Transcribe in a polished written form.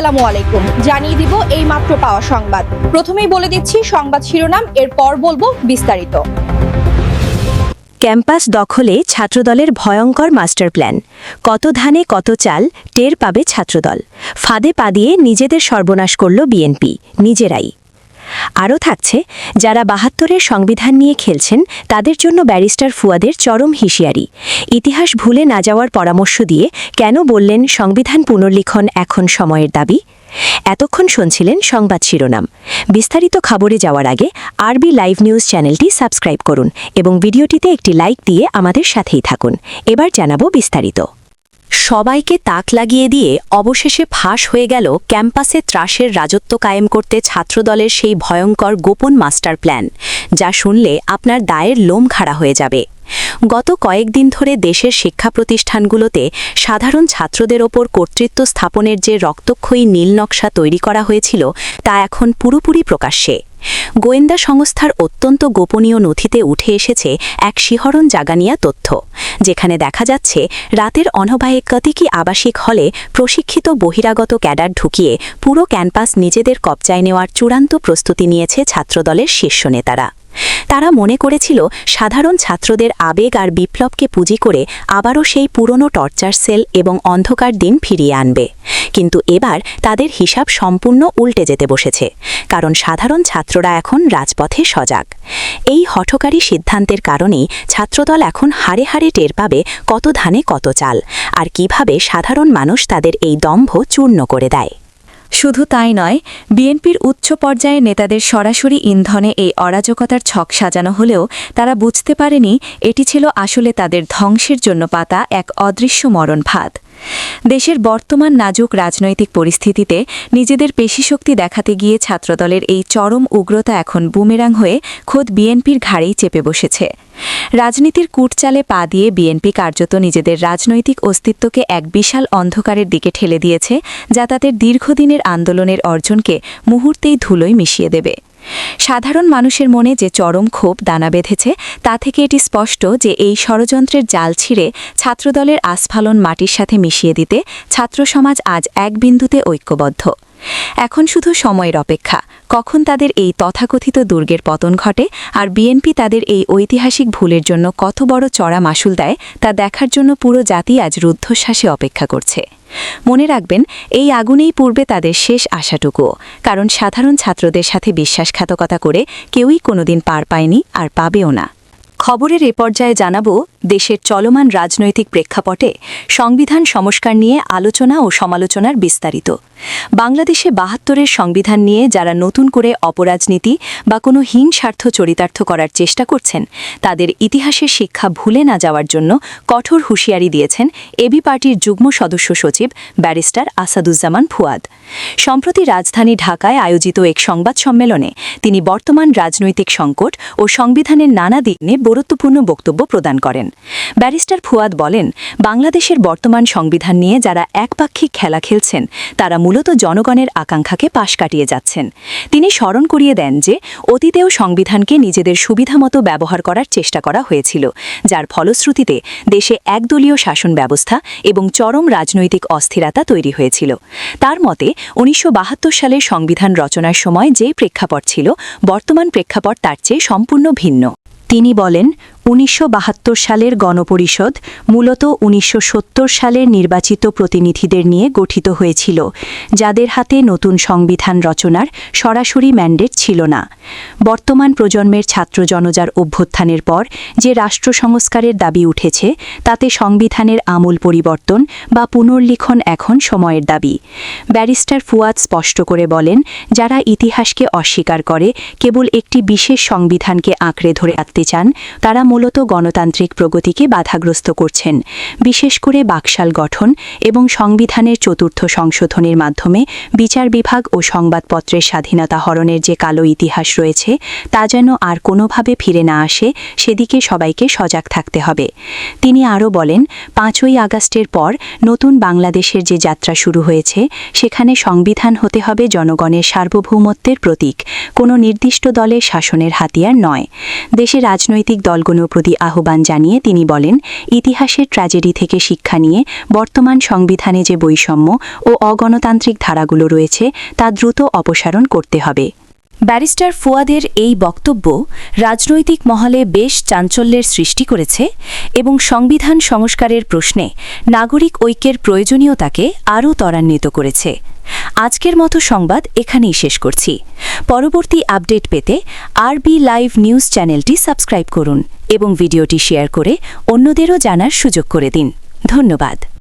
আসসালামু আলাইকুম। জানিয়ে দিব এই মাত্র পাওয়া সংবাদ। প্রথমেই বলে দিচ্ছি সংবাদ শিরোনাম, এরপর বলবো বিস্তারিত। ক্যাম্পাস দখলে ছাত্রদলের ভয়ঙ্কর মাস্টার প্ল্যান। কত ধানে কত চাল টের পাবে ছাত্রদল। ফাঁদে পা দিয়ে নিজেদের সর্বনাশ করল বিএনপি নিজেরাই। আরও থাকছে, যারা ৭২-এর সংবিধান নিয়ে খেলছেন তাদের জন্য ব্যারিস্টার ফুয়াদের চরম হুঁশিয়ারি। ইতিহাস ভুলে না যাওয়ার পরামর্শ দিয়ে কেন বললেন সংবিধান পুনর্লিখন এখন সময়ের দাবি। এতক্ষণ শুনছিলেন সংবাদ শিরোনাম। বিস্তারিত খবরে যাওয়ার আগে আরবি লাইভ নিউজ চ্যানেলটি সাবস্ক্রাইব করুন এবং ভিডিওটিতে একটি লাইক দিয়ে আমাদের সাথেই থাকুন। এবার জানাবো বিস্তারিত। সবাইকে তাক লাগিয়ে দিয়ে অবশেষে ফাঁস হয়ে গেল ক্যাম্পাসে ত্রাসের রাজত্ব কায়েম করতে ছাত্রদলের সেই ভয়ঙ্কর গোপন মাস্টার প্ল্যান, যা শুনলে আপনার দায়ের লোম খাড়া হয়ে যাবে। গত কয়েকদিন ধরে দেশের শিক্ষা প্রতিষ্ঠানগুলোতে সাধারণ ছাত্রদের ওপর কর্তৃত্ব স্থাপনের যে রক্তক্ষয়ী নীল নকশা তৈরি করা হয়েছিল তা এখন পুরোপুরি প্রকাশ্যে। গোয়েন্দা সংস্থার অত্যন্ত গোপনীয় নথিতে উঠে এসেছে এক শিহরণ জাগানিয়া তথ্য, যেখানে দেখা যাচ্ছে রাতের অনবায়ে কতিকি আবাসিক হলে প্রশিক্ষিত বহিরাগত ক্যাডার ঢুকিয়ে পুরো ক্যাম্পাস নিজেদের কবজায় নেওয়ার চূড়ান্ত প্রস্তুতি নিয়েছে ছাত্রদলের শীর্ষ নেতারা। তারা মনে করেছিল সাধারণ ছাত্রদের আবেগ আর বিপ্লবকে পুঁজি করে আবারও সেই পুরনো টর্চার সেল এবং অন্ধকার দিন ফিরিয়ে আনবে। কিন্তু এবার তাদের হিসাব সম্পূর্ণ উল্টে যেতে বসেছে, কারণ সাধারণ ছাত্ররা এখন রাজপথে সজাগ। এই হঠকারী সিদ্ধান্তের কারণেই ছাত্রদল এখন হাড়ে হাড়ে টের পাবে কত ধানে কত চাল, আর কিভাবে সাধারণ মানুষ তাদের এই দম্ভ চূর্ণ করে দেয়। শুধু তাই নয়, বিএনপির উচ্চ পর্যায়ের নেতাদের সরাসরি ইন্ধনে এই অরাজকতার ছক সাজানো হলেও তারা বুঝতে পারেনি এটি ছিল আসলে তাদের ধ্বংসের জন্য পাতা এক অদৃশ্য মরণ ফাঁদ। দেশের বর্তমান নাজুক রাজনৈতিক পরিস্থিতিতে নিজেদের পেশিশক্তি দেখাতে গিয়ে ছাত্রদলের এই চরম উগ্রতা এখন বুমেরাং হয়ে খোদ বিএনপির ঘাড়েই চেপে বসেছে। রাজনীতির কূটচালে পা দিয়ে বিএনপি কার্যত নিজেদের রাজনৈতিক অস্তিত্বকে এক বিশাল অন্ধকারের দিকে ঠেলে দিয়েছে, যা তাদের দীর্ঘদিনের আন্দোলনের অর্জনকে মুহূর্তেই ধুলোয় মিশিয়ে দেবে। সাধারণ মানুষের মনে যে চরম ক্ষোভ দানা বেঁধেছে তা থেকে এটি স্পষ্ট যে এই ষড়যন্ত্রের জাল ছিঁড়ে ছাত্রদলের আস্ফালন মাটির সাথে মিশিয়ে দিতে ছাত্রসমাজ আজ এক বিন্দুতে ঐক্যবদ্ধ। এখন শুধু সময়ের অপেক্ষা, কখন তাদের এই তথাকথিত দুর্গের পতন ঘটে আর বিএনপি তাদের এই ঐতিহাসিক ভুলের জন্য কত বড় চড়া মাশুল দেয় তা দেখার জন্য পুরো জাতি আজ রুদ্ধশ্বাসে অপেক্ষা করছে। মনে রাখবেন, এই আগুনেই পূর্বে তাদের শেষ আশাটুকুও, কারণ সাধারণ ছাত্রদের সাথে বিশ্বাসঘাতকতা করে কেউই কোনোদিন পার পায়নি আর পাবেও না। খবরের এ পর্যায়ে জানাবো দেশের চলমান রাজনৈতিক প্রেক্ষাপটে সংবিধান সংস্কার নিয়ে আলোচনা ও সমালোচনার বিস্তারিত। বাংলাদেশে ৭২-এর সংবিধান নিয়ে যারা নতুন করে অপরাজনীতি বা কোনো হীন স্বার্থ চরিতার্থ করার চেষ্টা করছেন তাদের ইতিহাসের শিক্ষা ভুলে না যাওয়ার জন্য কঠোর হুঁশিয়ারি দিয়েছেন এবি পার্টির যুগ্ম সদস্য সচিব ব্যারিস্টার আসাদুজ্জামান ফুয়াদ। সম্প্রতি রাজধানী ঢাকায় আয়োজিত এক সংবাদ সম্মেলনে তিনি বর্তমান রাজনৈতিক সংকট ও সংবিধানের নানা দিক নিয়ে গুরুত্বপূর্ণ বক্তব্য প্রদান করেন। ব্যারিস্টার ফুয়াদ বলেন, বাংলাদেশের বর্তমান সংবিধান নিয়ে যারা একপাক্ষিক খেলা খেলছেন তারা মূলত জনগণের আকাঙ্ক্ষাকে পাশ কাটিয়ে যাচ্ছেন। তিনি স্মরণ করিয়ে দেন যে অতীতেও সংবিধানকে নিজেদের সুবিধামতো ব্যবহার করার চেষ্টা করা হয়েছিল, যার ফলশ্রুতিতে দেশে একদলীয় শাসন ব্যবস্থা এবং চরম রাজনৈতিক অস্থিরতা তৈরি হয়েছিল। তার মতে ১৯৭২ সালের সংবিধান রচনার সময় যে প্রেক্ষাপট ছিল, বর্তমান প্রেক্ষাপট তার চেয়ে সম্পূর্ণ ভিন্ন। তিনি বলেন, ১৯৭২ সালের গণপরিষদ মূলত ১৯৭০ সালের নির্বাচিত প্রতিনিধিদের নিয়ে গঠিত হয়েছিল, যাদের হাতে নতুন সংবিধান রচনার সরাসরি ম্যান্ডেট ছিল না। বর্তমান প্রজন্মের ছাত্র জনজার অভ্যুত্থানের পর যে রাষ্ট্র সংস্কারের দাবি উঠেছে তাতে সংবিধানের আমূল পরিবর্তন বা পুনর্লিখন এখন সময়ের দাবি। ব্যারিস্টার ফুয়াদ স্পষ্ট করে বলেন, যারা ইতিহাসকে অস্বীকার করে কেবল একটি বিশেষ সংবিধানকে আঁকড়ে ধরে রাখতে চান তারা মূলত গণতান্ত্রিক প্রগতিকে বাধাগ্রস্ত করছেন। বিশেষ করে বাকশাল গঠন এবং সংবিধানের চতুর্থ সংশোধনের মাধ্যমে বিচার বিভাগ ও সংবাদপত্রের স্বাধীনতা হরণের যে কালো ইতিহাস রয়েছে তা যেন আর কোনোভাবে ফিরে না আসে, সেদিকে সবাইকে সজাগ থাকতে হবে। তিনি আরও বলেন, ৫ই আগস্টের পর নতুন বাংলাদেশের যে যাত্রা শুরু হয়েছে সেখানে সংবিধান হতে হবে জনগণের সার্বভৌমত্বের প্রতীক, কোনো নির্দিষ্ট দলের শাসনের হাতিয়ার নয়। দেশে রাজনৈতিক দলগুলো জনগণের প্রতি আহ্বান জানিয়ে তিনি বলেন, ইতিহাসের ট্র্যাজেডি থেকে শিক্ষা নিয়ে বর্তমান সংবিধানে যে বৈষম্য ও অগণতান্ত্রিক ধারাগুলো রয়েছে তা দ্রুত অপসারণ করতে হবে। ব্যারিস্টার ফুয়াদের এই বক্তব্য রাজনৈতিক মহলে বেশ চাঞ্চল্যের সৃষ্টি করেছে এবং সংবিধান সংস্কারের প্রশ্নে নাগরিক ঐক্যের প্রয়োজনীয়তাকে আরও ত্বরান্বিত করেছে। আজকের মতো সংবাদ এখানেই শেষ করছি। পরবর্তী আপডেট পেতে আরবি লাইভ নিউজ চ্যানেলটি সাবস্ক্রাইব করুন এবং ভিডিওটি শেয়ার করে অন্যদেরও জানার সুযোগ করে দিন। ধন্যবাদ।